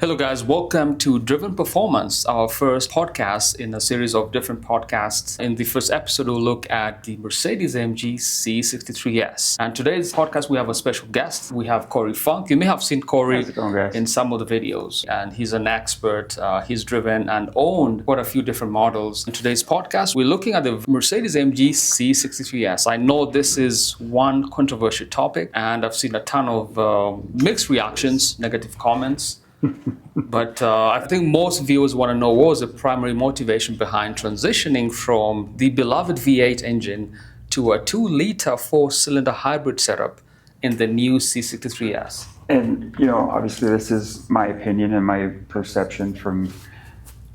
Hello, guys. Welcome to Driven Performance, our first podcast in a series of different podcasts. In the first episode, we'll look at the Mercedes-AMG C63 S. And today's podcast, we have a special guest. We have Corey Funk. You may have seen Corey in some of the videos, and he's an expert. He's driven and owned quite a few different models. In today's podcast, we're looking at the Mercedes-AMG C63 S. I know this is one controversial topic, and I've seen a ton of mixed reactions, negative comments. But I think most viewers want to know what was the primary motivation behind transitioning from the beloved V8 engine to a 2-liter 4-cylinder hybrid setup in the new C63S. And, obviously this is my opinion and my perception from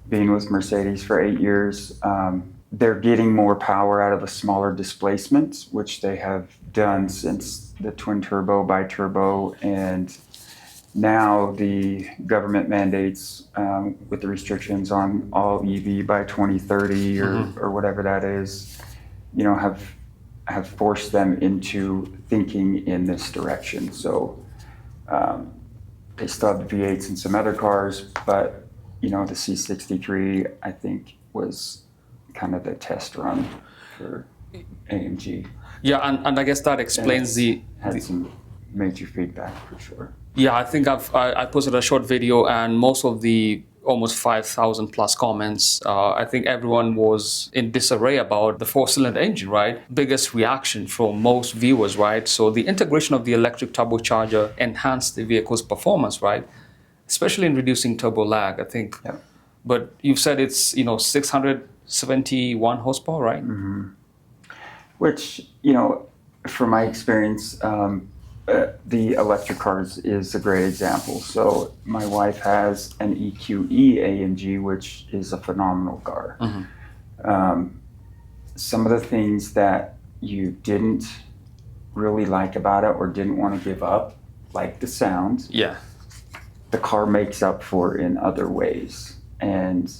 being with Mercedes for 8 years. They're getting more power out of a smaller displacement, which they have done since the twin-turbo, bi-turbo, and now the government mandates with the restrictions on all EV by 2030 or whatever that is, have forced them into thinking in this direction. So they still have the V8s in some other cars, but the C63 I think was kind of the test run for AMG. Yeah, and I guess that explains had some major feedback for sure. Yeah, I think I posted a short video, and most of the almost 5,000 plus comments, I think everyone was in disarray about the 4-cylinder engine, right? Biggest reaction from most viewers, right? So the integration of the electric turbocharger enhanced the vehicle's performance, right? Especially in reducing turbo lag, I think. Yeah. But you've said it's 671 horsepower, right? Mm-hmm. Which, from my experience, the electric cars is a great example. So my wife has an EQE AMG, which is a phenomenal car. Some of the things that you didn't really like about it or didn't want to give up, like the sound, the car makes up for in other ways. And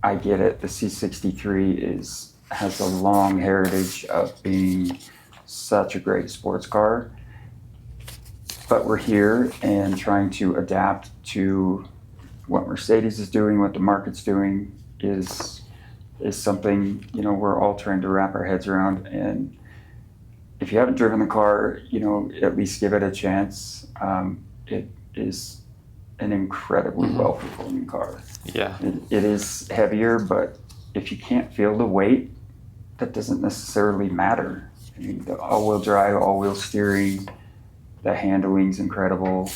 I get it. The C63 has a long heritage of being such a great sports car. But we're here and trying to adapt to what Mercedes is doing, what the market's doing is something, we're all trying to wrap our heads around. And if you haven't driven the car, at least give it a chance. It is an incredibly well-performing car. Yeah. It is heavier, but if you can't feel the weight, that doesn't necessarily matter. I mean, the all-wheel drive, all-wheel steering, the handling's incredible.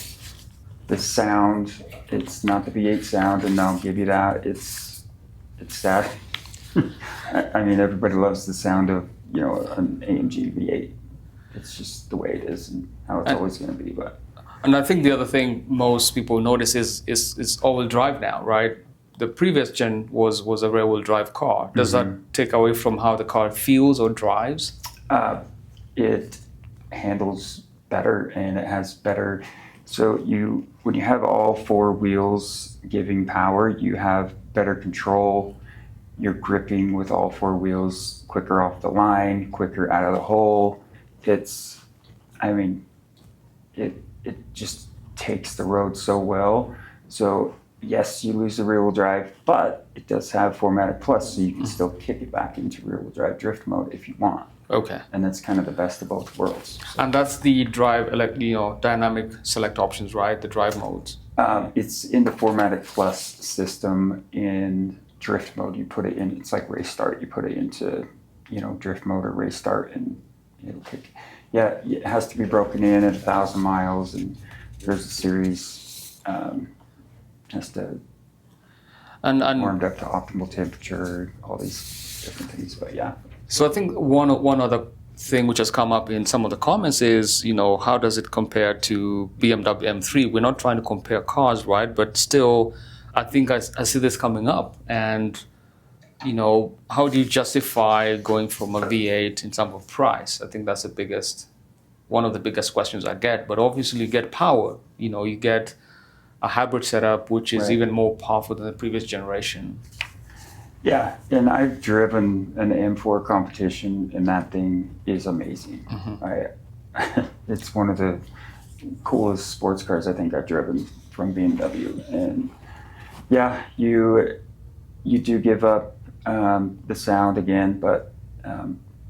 The sound, it's not the V8 sound, and I'll give you that. It's that. I mean, everybody loves the sound of, an AMG V8. It's just the way it is and how it's always going to be. And I think the other thing most people notice is all-wheel drive now, right? The previous gen was a rear-wheel drive car. Does that take away from how the car feels or drives? It handles better and it has better. So when you have all 4 wheels giving power, you have better control. You're gripping with all 4 wheels quicker off the line, quicker out of the hole. It just takes the road so well. So yes, you lose the rear-wheel drive, but it does have 4MATIC Plus, so you can still kick it back into rear-wheel drive drift mode if you want. Okay. And that's kind of the best of both worlds. So. And that's the drive, dynamic select options, right? The drive modes. It's in the 4MATIC Plus system. In drift mode, you put it in. It's like race start. You put it into, drift mode or race start, and it'll kick. Yeah, it has to be broken in at 1,000 miles, and there's a series. Has to warmed up to optimal temperature, all these different things. But yeah. So I think one other thing which has come up in some of the comments is, how does it compare to BMW M3? We're not trying to compare cars, right? But still, I think I see this coming up. And, how do you justify going from a V8 in terms of price? I think that's one of the biggest questions I get. But obviously you get power. You get a hybrid setup, which is even more powerful than the previous generation. Yeah, and I've driven an M4 competition, and that thing is amazing. It's one of the coolest sports cars I think I've driven from BMW. And yeah, you do give up the sound again, but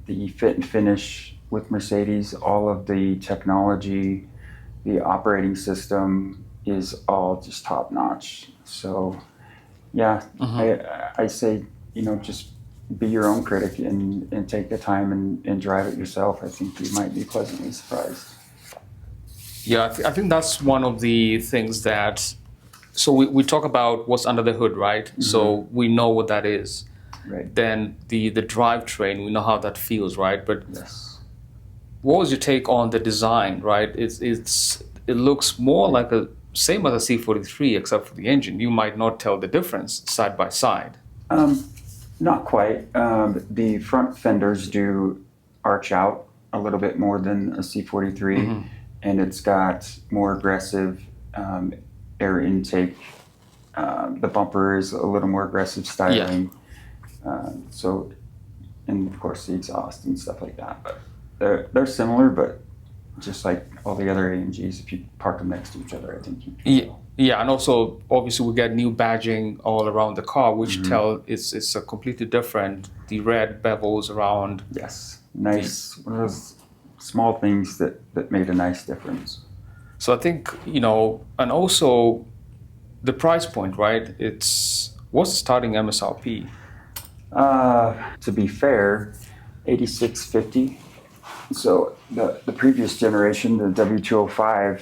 the fit and finish with Mercedes, all of the technology, the operating system is all just top notch. So yeah, I say, just be your own critic and take the time and drive it yourself. I think you might be pleasantly surprised. Yeah, I think that's one of the things that, so we talk about what's under the hood, right? So we know what that is. Right. Then the drivetrain, we know how that feels, right? But yes. What was your take on the design, right? It looks more like same as a C43 except for the engine. You might not tell the difference side by side. Not quite. The front fenders do arch out a little bit more than a C43, and it's got more aggressive air intake. The bumper is a little more aggressive styling. So, and of course the exhaust and stuff like that. But they're similar, but just like all the other AMGs, if you park them next to each other, I think you can tell. Yeah, and also obviously we get new badging all around the car, which tell it's a completely different. The red bevels around. Yes, nice. One of those small things that made a nice difference. So I think, and also the price point, right? What's the starting MSRP? To be fair, $86.50. So the previous generation, the W205,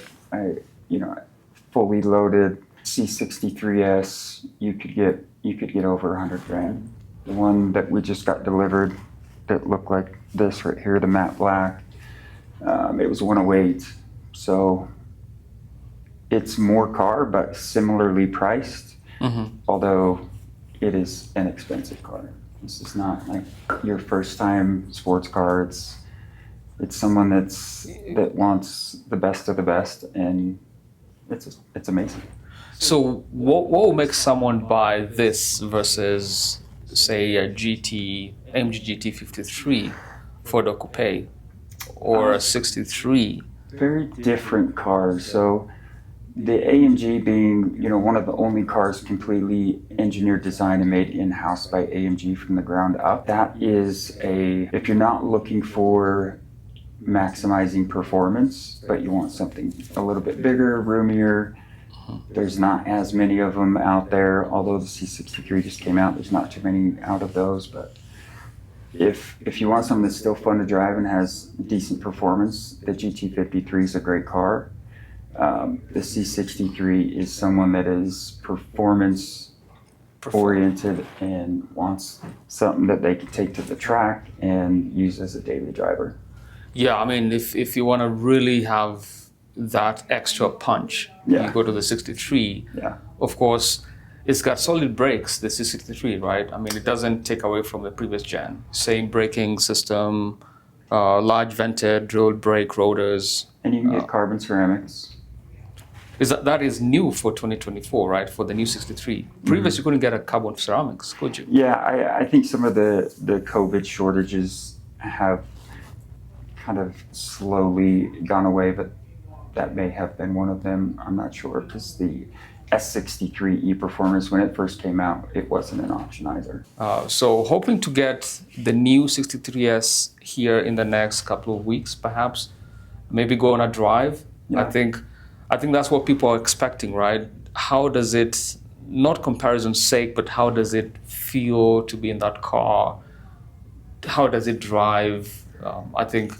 fully loaded C63 S, you could get over $100,000. The one that we just got delivered that looked like this right here, the matte black, it was 108. So it's more car, but similarly priced. Although it is an expensive car. This is not like your first time sports car. It's someone that wants the best of the best, and it's amazing. So what will make someone buy this versus, say, a AMG GT53 for the coupe or a 63? Very different cars. So the AMG being, one of the only cars completely engineered, designed, and made in-house by AMG from the ground up. That is if you're not looking for maximizing performance, but you want something a little bit bigger, roomier, there's not as many of them out there. Although the C63 just came out, there's not too many out of those. But if you want something that's still fun to drive and has decent performance, the GT53 is a great car. The C63 is someone that is performance oriented and wants something that they can take to the track and use as a daily driver. Yeah, I mean, if you want to really have that extra punch, you go to the 63. Yeah. Of course, it's got solid brakes, the C63, right? I mean, it doesn't take away from the previous gen. Same braking system, large vented, drilled brake rotors. And you can get carbon ceramics. That is new for 2024, right? For the new 63. Previous, you couldn't get a carbon ceramics, could you? Yeah, I think some of the COVID shortages have kind of slowly gone away, but that may have been one of them. I'm not sure, because the S63 e-Performance, when it first came out, it wasn't an option either. So hoping to get the new 63S here in the next couple of weeks, perhaps. Maybe go on a drive. Yeah. I think that's what people are expecting, right? How does it, not comparison's sake, but how does it feel to be in that car? How does it drive? I think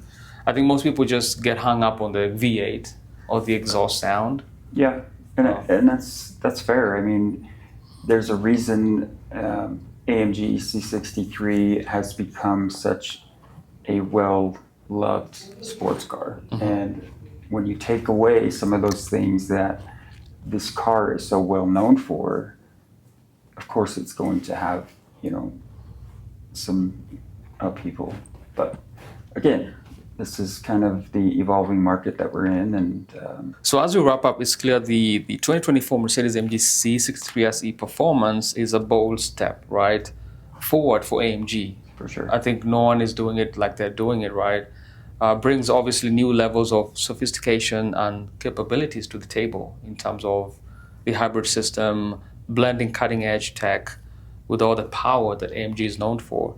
most people just get hung up on the V8 or the exhaust sound. Yeah, and that's fair. I mean, there's a reason AMG C63 has become such a well-loved sports car. And when you take away some of those things that this car is so well known for, of course it's going to have, some upheaval. But again, this is kind of the evolving market that we're in. And so as we wrap up, it's clear the 2024 Mercedes-AMG C63 S e-Performance is a bold step, right, forward for AMG. For sure. I think no one is doing it like they're doing it, right? Brings obviously new levels of sophistication and capabilities to the table in terms of the hybrid system, blending cutting edge tech with all the power that AMG is known for.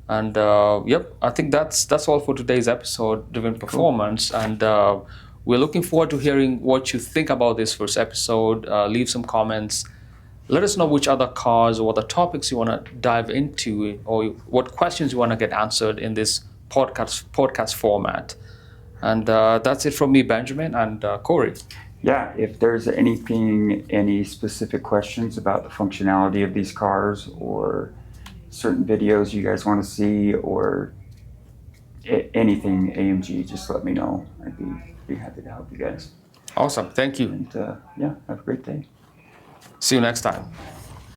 And I think that's all for today's episode, Driven Performance. And we're looking forward to hearing what you think about this first episode. Leave some comments. Let us know which other cars or other topics you want to dive into, or what questions you want to get answered in this podcast format. And that's it from me, Benjamin, and Corey. Yeah, if there's any specific questions about the functionality of these cars, or certain videos you guys want to see, or anything AMG, just let me know. I'd be happy to help you guys. Awesome. Thank you. And have a great day. See you next time.